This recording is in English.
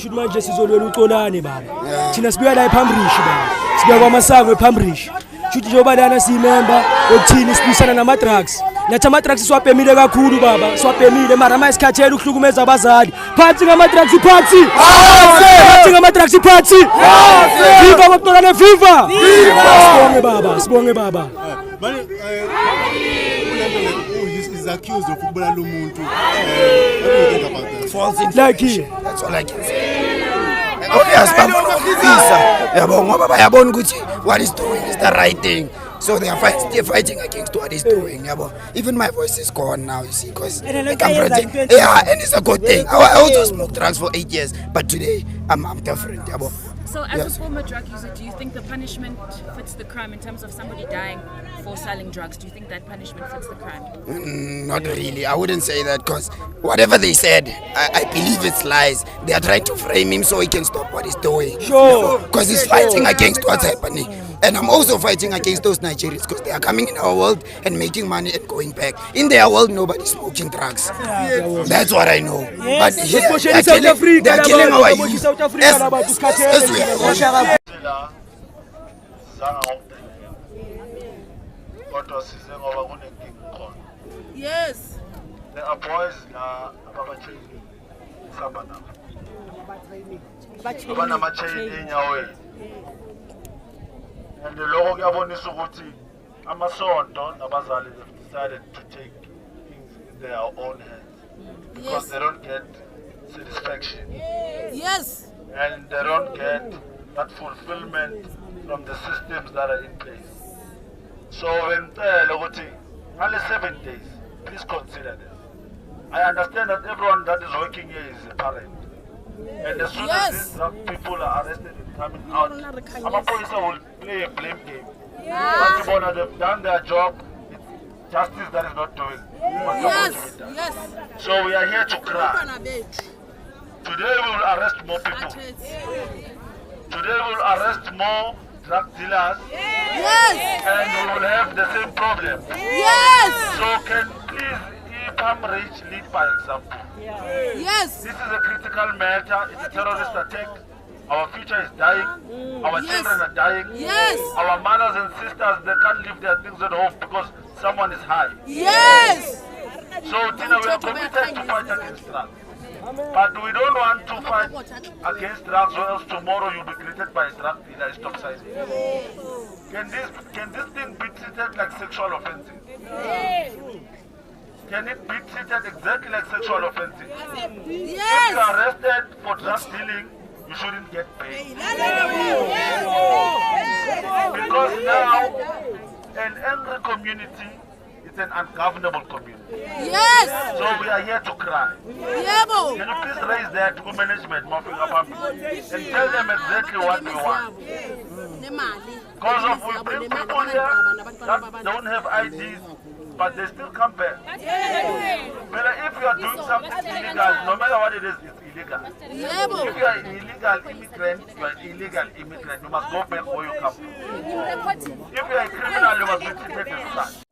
Should manje sizolwela uXolani baba. Thina sibuya la ePhambrish baba. Sibuya kwaMasango ePhambrish. Should njoba lana siyimember yokuthini sibuyisana nama drugs. Nathi ama drugs siwabhemile kakhulu baba. Siwabhemile mara manje isikhathela ukuhlukumeza abazali. Phansi ngama drugs phansi. Phansi ngama drugs phansi. Viva ngoXolani viva. Sibonge baba, sibonge baba. Manje is accused of ukubulala umuntu. What do you think about that? False Like information. That's all I can say. Obvious, bayabona ukuthi what is doing is the right thing. So they are still fighting against what he's doing. Even my voice is gone now, you see, because I can protect. Yeah, and it's a good thing. I also smoked drugs for 8 years, but today I'm different. So as a former drug user, do you think the punishment fits the crime in terms of somebody dying for selling drugs? Do you think that punishment fits the crime? Not really. I wouldn't say that because whatever they said, I believe it's lies. They are trying to frame him so he can stop what he's doing. Sure. Because he's fighting against what's happening. And I'm also fighting against those Nigerians because they are coming in our world and making money and going back. In their world, nobody's smoking drugs. That's what I know. But here, they're killing our youth. As we are. Yes. There are boys now and the logo yabonisa ukuthi amasonto nabazali have decided to take things in their own hands because they don't get satisfaction. Yes. And they don't get that fulfillment from the systems that are in place. So when only 7 days, please consider this. I understand that everyone that is working here is a parent. And as soon as these drug people are arrested and coming out, police will play a blame game. But they've done their job, it's justice that is not doing what's supposed to be done. So we are here to cry. Today we will arrest more people. Today we will arrest more drug dealers. And we will have the same problem. So can please Iphambrish lead by example. This is a critical matter. It's a terrorist attack. Our future is dying. Our children are dying. Our mothers and sisters, they can't leave their things at home because someone is high. So Tina, we are committed to fight against drugs. But we don't want to fight against drugs or else tomorrow you'll be greeted by a drug dealer. Stop signing. Can this thing be treated like sexual offenses? Can it be treated exactly like sexual offenses? If you are arrested for drug dealing, you shouldn't get paid. Because now, an angry community is an ungovernable community. So we are here to cry. Can you please raise that to management and tell them exactly what we want? Because if we bring people here that don't have IDs, but they still come back. But if you are doing something illegal, no matter what it is, it's illegal. If you are an illegal immigrant, you are an illegal immigrant. You must go back where you come from. If you are a criminal, you must be treated as such.